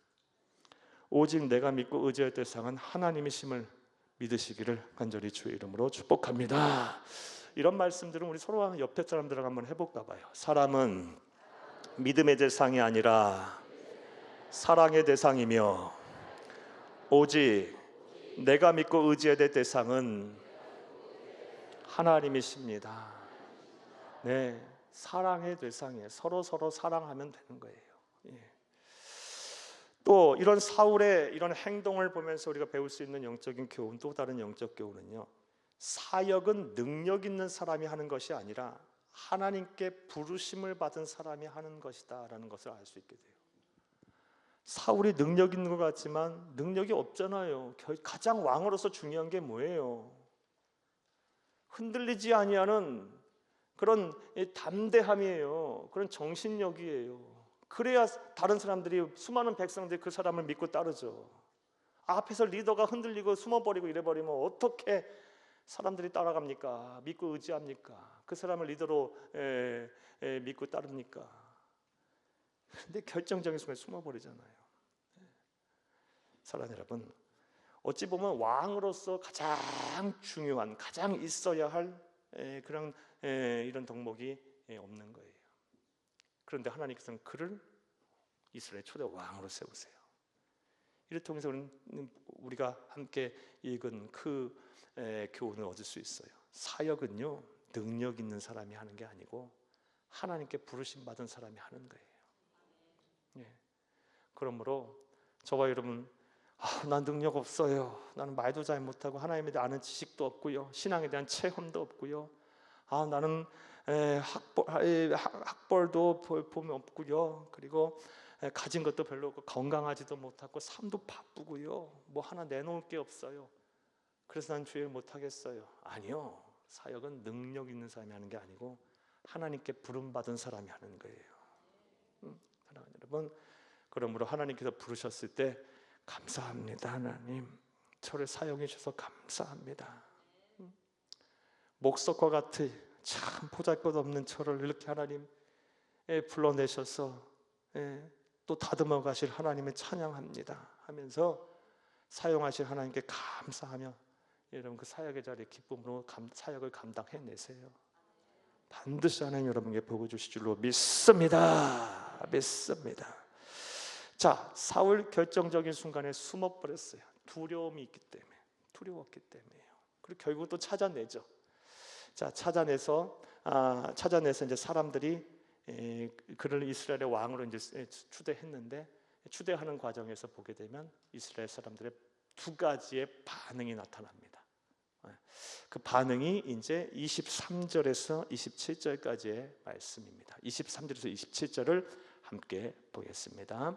오직 내가 믿고 의지할 대상은 하나님이심을 믿으시기를 간절히 주의 이름으로 축복합니다. 이런 말씀들은 우리 서로 옆에 사람들하고 한번 해볼까 봐요. 사람은 믿음의 대상이 아니라 사랑의 대상이며, 오직 내가 믿고 의지해야 될 대상은 하나님이십니다. 네, 사랑의 대상이에요. 서로 사랑하면 되는 거예요. 또 이런 사울의 이런 행동을 보면서 우리가 배울 수 있는 영적인 교훈, 또 다른 영적 교훈은요, 사역은 능력 있는 사람이 하는 것이 아니라 하나님께 부르심을 받은 사람이 하는 것이다 라는 것을 알 수 있게 돼요. 사울이 능력 있는 것 같지만 능력이 없잖아요. 가장 왕으로서 중요한 게 뭐예요? 흔들리지 아니하는 그런 담대함이에요. 그런 정신력이에요. 그래야 다른 사람들이, 수많은 백성들이 그 사람을 믿고 따르죠. 앞에서 리더가 흔들리고 숨어버리고 이래버리면 어떻게 사람들이 따라갑니까? 믿고 의지합니까? 그 사람을 리더로 믿고 따릅니까? 근데 결정적인 순간에 숨어버리잖아요. 사랑하는 여러분, 어찌 보면 왕으로서 가장 중요한, 가장 있어야 할 그런 이런 덕목이 없는 거예요. 그런데 하나님께서는 그를 이스라엘 초대 왕으로 세우세요. 이를 통해서 우리가 함께 읽은 그 교훈을 얻을 수 있어요. 사역은요, 능력 있는 사람이 하는 게 아니고 하나님께 부르심 받은 사람이 하는 거예요. 예. 그러므로 저와 여러분, 난 능력 없어요. 나는 말도 잘 못하고 하나님에 대해 아는 지식도 없고요. 신앙에 대한 체험도 없고요. 나는 학벌도 보면 없고요. 그리고 가진 것도 별로 없고 건강하지도 못하고 삶도 바쁘고요. 뭐 하나 내놓을 게 없어요. 그래서 난 주일 못하겠어요. 아니요. 사역은 능력 있는 사람이 하는 게 아니고 하나님께 부름받은 사람이 하는 거예요. 사랑하는 여러분, 그러므로 하나님께서 부르셨을 때 감사합니다. 하나님, 저를 사용해 주셔서 감사합니다. 목석과 같이 참 보잘것없는 저를 이렇게 하나님 불러내셔서 또 다듬어 가실 하나님을 찬양합니다 하면서 사용하실 하나님께 감사하며 여러분 그 사역의 자리에 기쁨으로 사역을 감당해내세요. 반드시 하나님 여러분에게 복을 주실 줄로 믿습니다. 믿습니다. 자, 사울 결정적인 순간에 숨어버렸어요. 두려움이 있기 때문에, 두려웠기 때문에요. 그리고 결국 또 찾아내죠. 자, 찾아내서 이제 사람들이 그를 이스라엘의 왕으로 이제 추대했는데, 추대하는 과정에서 보게 되면 이스라엘 사람들의 두 가지의 반응이 나타납니다. 그 반응이 이제 23절에서 27절까지의 말씀입니다. 23절에서 27절을 함께 보겠습니다.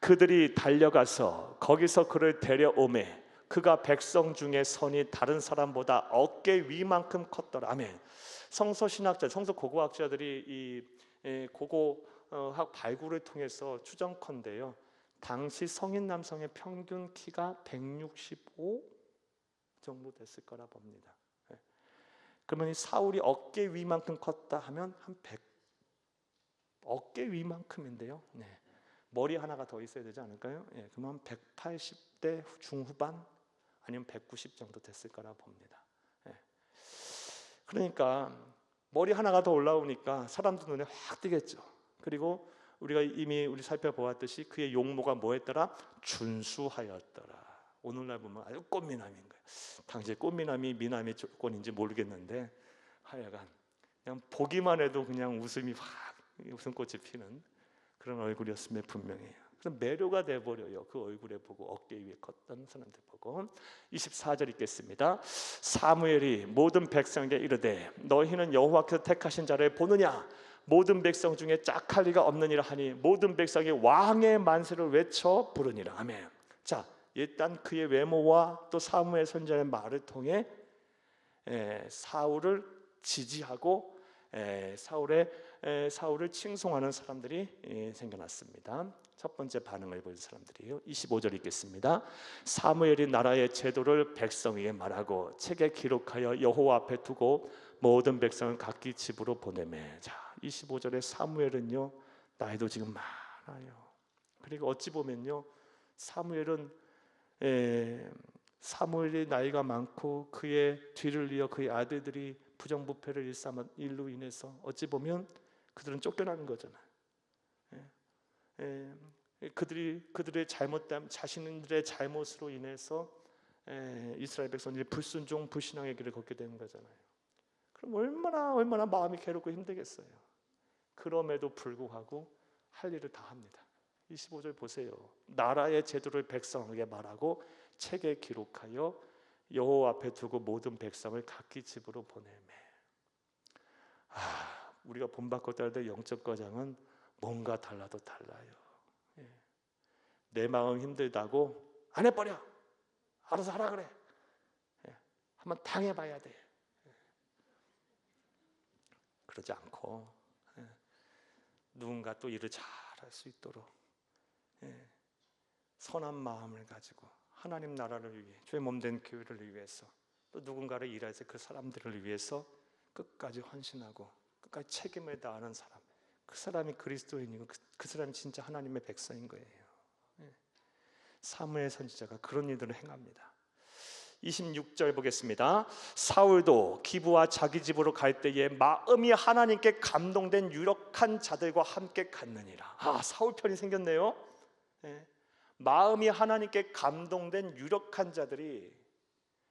그들이 달려가서 거기서 그를 데려오매 그가 백성 중에 선이 다른 사람보다 어깨 위만큼 컸더라. 아멘. 성서 신학자, 성서 고고학자들이 이 고고학 발굴을 통해서 추정컨대요, 당시 성인 남성의 평균 키가 165 정도 됐을 거라 봅니다. 그러면 이 사울이 어깨 위만큼 컸다 하면 한 100, 어깨 위만큼인데요. 네. 머리 하나가 더 있어야 되지 않을까요? 그러면 180대 중후반 아니면 190 정도 됐을 거라 봅니다. 그러니까 머리 하나가 더 올라오니까 사람들 눈에 확 띄겠죠. 그리고 우리가 이미 살펴보았듯이 그의 용모가 뭐였더라? 준수하였더라. 오늘날 보면 아주 꽃미남인 거예요. 당시에 꽃미남이 미남의 조건인지 모르겠는데 하여간 그냥 보기만 해도 그냥 웃음이 확 웃음꽃이 피는 그런 얼굴이었음에 분명해요. 그럼 매료가 돼버려요. 그 얼굴에 보고 어깨 위에 컸던 사람들 보고. 24절 읽겠습니다. 사무엘이 모든 백성에게 이르되 너희는 여호와께서 택하신 자를 보느냐? 모든 백성 중에 짝할 리가 없느니라 하니 모든 백성이 왕의 만세를 외쳐 부르니라. 아멘. 자, 일단 그의 외모와 또 사무엘 선지자의 말을 통해 사울을 지지하고 사울을 칭송하는 사람들이 생겨났습니다. 첫 번째 반응을 보인 사람들이에요. 25절 읽겠습니다. 사무엘이 나라의 제도를 백성에게 말하고 책에 기록하여 여호와 앞에 두고 모든 백성을 각기 집으로 보내매. 자, 25절에 사무엘은요, 나이도 지금 많아요. 그리고 어찌 보면요, 사무엘이 나이가 많고 그의 뒤를 이어 그의 아들들이 부정부패를 일삼은 일로 인해서 어찌 보면 그들은 쫓겨나는 거잖아요. 그들의 잘못됨, 자신들의 잘못으로 인해서 이스라엘 백성들이 불순종, 불신앙의 길을 걷게 되는 거잖아요. 그럼 얼마나 마음이 괴롭고 힘들겠어요. 그럼에도 불구하고 할 일을 다 합니다. 25절 보세요. 나라의 제도를 백성에게 말하고 책에 기록하여 여호와 앞에 두고 모든 백성을 각기 집으로 보내매. 우리가 본받고 따를 때 영적 과정은 뭔가 달라도 달라요. 내 마음 힘들다고 안 해버려. 알아서 하라 그래. 한번 당해봐야 돼. 그러지 않고 누군가 또 일을 잘할 수 있도록 선한 마음을 가지고 하나님 나라를 위해, 주의 몸된 교회를 위해서, 또 누군가를 일해서 그 사람들을 위해서 끝까지 헌신하고 끝까지 책임을 다하는 사람, 그 사람이 그리스도인이고 그 사람이 진짜 하나님의 백성인 거예요. 사무엘 선지자가 그런 일들을 행합니다. 26절 보겠습니다. 사울도 기브와 자기 집으로 갈 때에 마음이 하나님께 감동된 유력한 자들과 함께 갔느니라. 사울 편이 생겼네요. 마음이 하나님께 감동된 유력한 자들이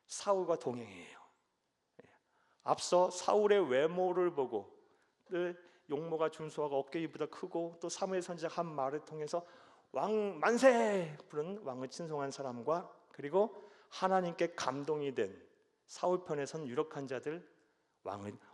사울과 동행해요. 앞서 사울의 외모를 보고 용모가 준수하고 어깨 위보다 크고 또 사무엘 선지자가 한 말을 통해서 왕 만세 부른 왕을 친송한 사람과 그리고 하나님께 감동이 된 사울 편에 선 유력한 자들,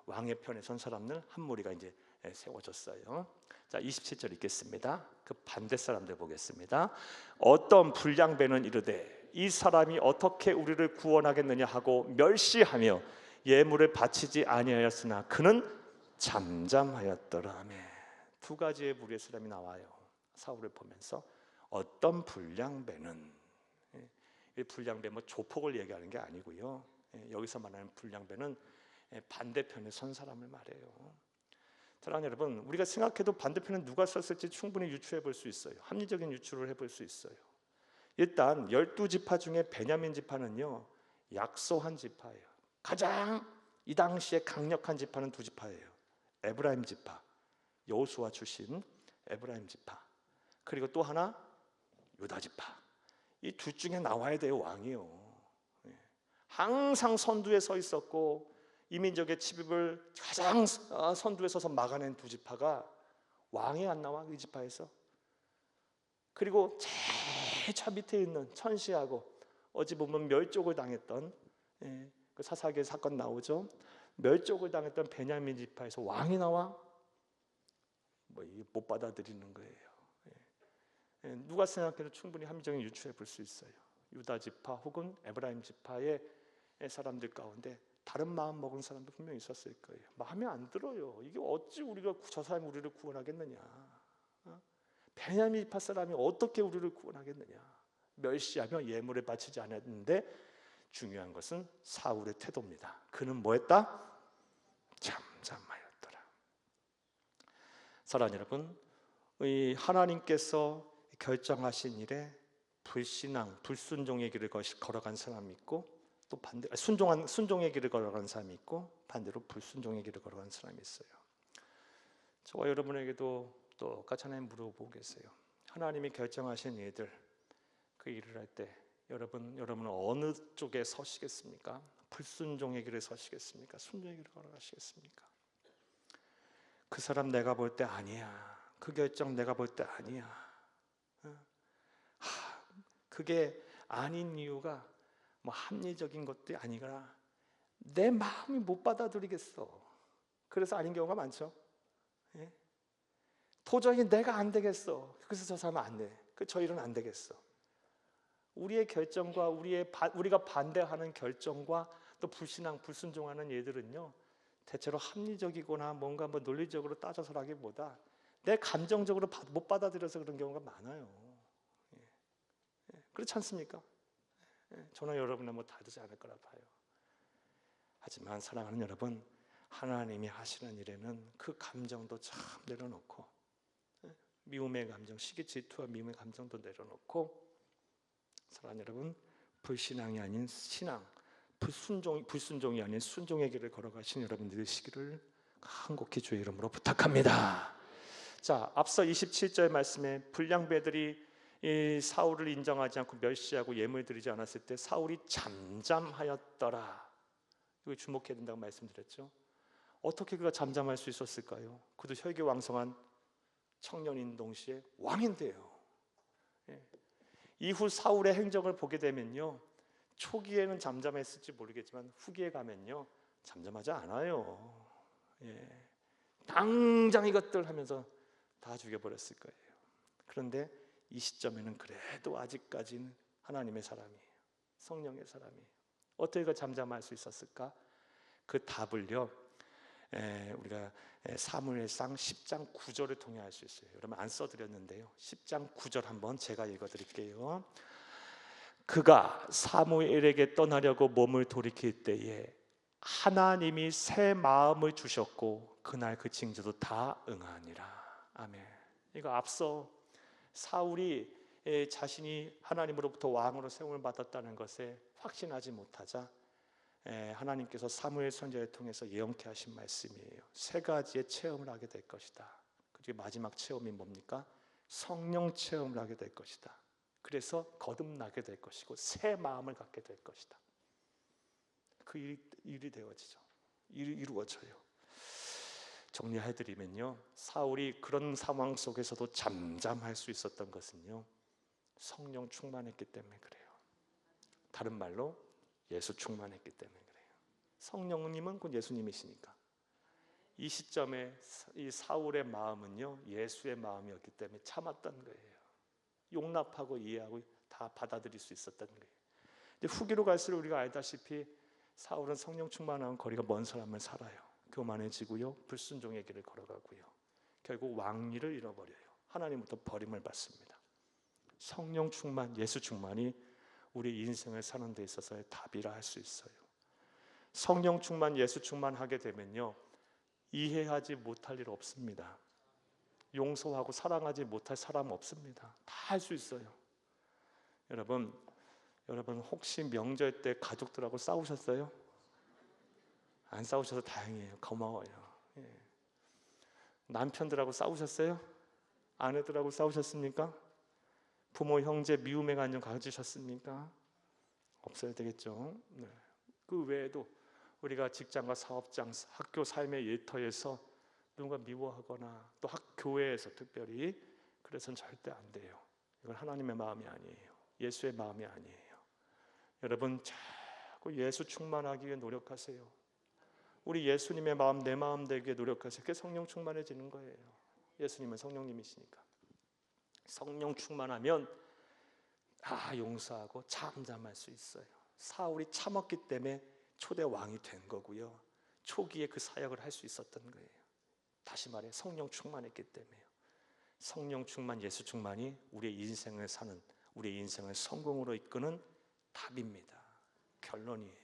왕의 편에 선 사람들 한 무리가 이제 세워졌어요. 자, 27절 읽겠습니다. 그 반대 사람들 보겠습니다. 어떤 불량배는 이르되 이 사람이 어떻게 우리를 구원하겠느냐 하고 멸시하며 예물을 바치지 아니하였으나 그는 잠잠하였더라. 아멘. 두 가지의 무리의 사람이 나와요. 사울을 보면서 어떤 불량배는, 이 불량배 조폭을 얘기하는 게 아니고요. 여기서 말하는 불량배는 반대편에 선 사람을 말해요. 사랑하는 여러분, 우리가 생각해도 반대편에 누가 썼을지 충분히 유추해 볼 수 있어요. 합리적인 유추를 해볼 수 있어요. 일단 12지파 중에 베냐민 지파는요, 약소한 지파예요. 가장 이 당시에 강력한 지파는 두 지파예요. 에브라임 지파, 여호수아 출신 에브라임 지파, 그리고 또 하나 유다 지파. 이 둘 중에 나와야 돼요, 왕이요. 항상 선두에 서 있었고 이민족의 침입을 가장 선두에 서서 막아낸 두 지파가 왕이 안 나와, 이 지파에서. 그리고 제일 저 밑에 있는 천시하고 어찌 보면 멸족을 당했던, 그 사사기의 사건 나오죠. 멸족을 당했던 베냐민 지파에서 왕이 나와? 못 받아들이는 거예요. 누가 생각해도 충분히 합리적인 유추해 볼 수 있어요. 유다 지파 혹은 에브라임 지파의 사람들 가운데 다른 마음 먹은 사람도 분명히 있었을 거예요. 마음에 안 들어요. 이게 어찌 우리가 저 사람이 우리를 구원하겠느냐? 베냐민 지파 사람이 어떻게 우리를 구원하겠느냐? 멸시하며 예물을 바치지 않았는데 중요한 것은 사울의 태도입니다. 그는 뭐했다? 잠잠하였더라. 사랑하는 여러분, 하나님께서 결정하신 일에 불신앙, 불순종의 길을 걸어간 사람이 있고 또 반대로 순종의 길을 걸어간 사람이 있고 반대로 불순종의 길을 걸어간 사람이 있어요. 저와 여러분에게도 똑같이 하나님 물어보고 계세요. 하나님이 결정하신 일들, 그 일을 할 때 여러분은 어느 쪽에 서시겠습니까? 불순종의 길에 서시겠습니까? 순종의 길을 걸어가시겠습니까? 그 사람 내가 볼 때 아니야. 그 결정 내가 볼 때 아니야. 그게 아닌 이유가 합리적인 것도 아니라 내 마음이 못 받아들이겠어. 그래서 아닌 경우가 많죠. 도저히 내가 안 되겠어. 그래서 저 사람은 안 돼. 저 일은 안 되겠어. 우리의 결정과 우리가 반대하는 결정과 또 불신앙, 불순종하는 예들은요, 대체로 합리적이거나 뭔가 논리적으로 따져서라기보다 내 감정적으로 못 받아들여서 그런 경우가 많아요. 그렇지 않습니까? 저는 여러분은 다르지 않을 거라 봐요. 하지만 사랑하는 여러분, 하나님이 하시는 일에는 그 감정도 참 내려놓고, 미움의 감정, 시기 질투와 미움의 감정도 내려놓고, 사랑하는 여러분, 불신앙이 아닌 신앙, 불순종이 아닌 순종의 길을 걸어가신 여러분들이 되시기를 간곡히 주의 이름으로 부탁합니다. 자, 앞서 27절 말씀에 불량배들이 이 사울을 인정하지 않고 멸시하고 예물 드리지 않았을 때 사울이 잠잠하였더라. 이거 주목해야 된다고 말씀드렸죠. 어떻게 그가 잠잠할 수 있었을까요? 그도 혈기왕성한 청년인 동시에 왕인데요. 이후 사울의 행적을 보게 되면요, 초기에는 잠잠했을지 모르겠지만 후기에 가면요 잠잠하지 않아요. 당장 이것들 하면서 다 죽여버렸을 거예요. 그런데 이 시점에는 그래도 아직까지는 하나님의 사람이에요. 성령의 사람이에요. 어떻게 그 잠잠할 수 있었을까? 그 답을요, 우리가 사무엘상 10장 9절을 통해 알 수 있어요. 여러분 안 써드렸는데요, 10장 9절 한번 제가 읽어드릴게요. 그가 사무엘에게 떠나려고 몸을 돌이킬 때에 하나님이 새 마음을 주셨고 그날 그 징조도 다 응하니라. 아멘. 이거 앞서 사울이 자신이 하나님으로부터 왕으로 세움을 받았다는 것에 확신하지 못하자 하나님께서 사무엘 선지자를 통해서 예언케 하신 말씀이에요. 세 가지의 체험을 하게 될 것이다. 그리고 마지막 체험이 뭡니까? 성령 체험을 하게 될 것이다. 그래서 거듭나게 될 것이고 새 마음을 갖게 될 것이다. 그 일이 되어지죠. 일이 이루어져요. 정리해드리면요, 사울이 그런 상황 속에서도 잠잠할 수 있었던 것은요, 성령 충만했기 때문에 그래요. 다른 말로 예수 충만했기 때문에 그래요. 성령님은 곧 예수님이시니까. 이 시점에 이 사울의 마음은요, 예수의 마음이었기 때문에 참았던 거예요. 용납하고 이해하고 다 받아들일 수 있었던 거예요. 근데 후기로 갈수록 우리가 알다시피 사울은 성령 충만한 거리가 먼 삶을 살아요. 교만해지고요, 불순종의 길을 걸어가고요, 결국 왕위를 잃어버려요. 하나님부터 버림을 받습니다. 성령 충만, 예수 충만이 우리 인생을 사는 데 있어서의 답이라 할 수 있어요. 성령 충만, 예수 충만하게 되면요, 이해하지 못할 일 없습니다. 용서하고 사랑하지 못할 사람 없습니다. 다 할 수 있어요. 여러분 혹시 명절 때 가족들하고 싸우셨어요? 안 싸우셔서 다행이에요. 고마워요. 남편들하고 싸우셨어요? 아내들하고 싸우셨습니까? 부모, 형제 미움의 감정 가지셨습니까? 없어야 되겠죠. 네. 그 외에도 우리가 직장과 사업장, 학교 삶의 일터에서 누군가 미워하거나 또 교회에서 특별히 그래서는 절대 안 돼요. 이건 하나님의 마음이 아니에요. 예수의 마음이 아니에요. 여러분 자꾸 예수 충만하기 위해 노력하세요. 우리 예수님의 마음, 내 마음 되기에 노력하세요. 그게 성령 충만해지는 거예요. 예수님은 성령님이시니까. 성령 충만하면 용서하고 잠잠할 수 있어요. 사울이 참았기 때문에 초대 왕이 된 거고요, 초기에 그 사역을 할 수 있었던 거예요. 다시 말해 성령 충만했기 때문에요. 성령 충만, 예수 충만이 우리의 인생을 사는, 우리의 인생을 성공으로 이끄는 답입니다. 결론이에요.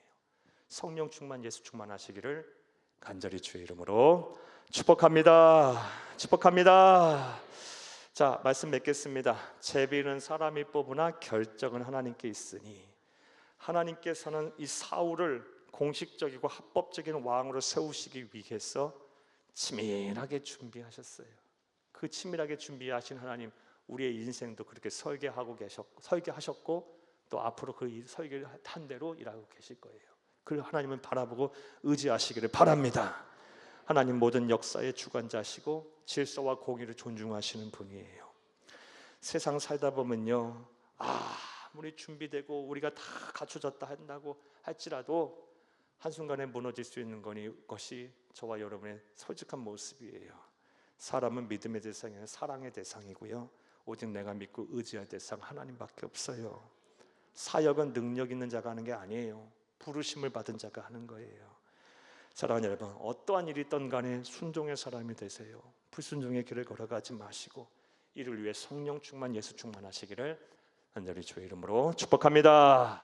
성령 충만, 예수 충만하시기를 간절히 주의 이름으로 축복합니다. 축복합니다. 자, 말씀 맺겠습니다. 제비는 사람이 뽑으나 결정은 하나님께 있으니, 하나님께서는 이 사울을 공식적이고 합법적인 왕으로 세우시기 위해서 치밀하게 준비하셨어요. 그 치밀하게 준비하신 하나님, 우리의 인생도 그렇게 설계하셨고 또 앞으로 그 설계한 대로 일하고 계실 거예요. 그 하나님은 바라보고 의지하시기를 바랍니다. 하나님 모든 역사의 주관자시고 질서와 공의를 존중하시는 분이에요. 세상 살다 보면요, 아무리 준비되고 우리가 다 갖춰졌다 한다고 할지라도 한순간에 무너질 수 있는 것이 저와 여러분의 솔직한 모습이에요. 사람은 믿음의 대상이 아니라 사랑의 대상이고요, 오직 내가 믿고 의지할 대상 하나님밖에 없어요. 사역은 능력 있는 자가 하는 게 아니에요. 부르심을 받은 자가 하는 거예요. 사랑하는 여러분, 어떠한 일이 있던 간에 순종의 사람이 되세요. 불순종의 길을 걸어가지 마시고 이를 위해 성령 충만, 예수 충만하시기를 간절히 주의 이름으로 축복합니다.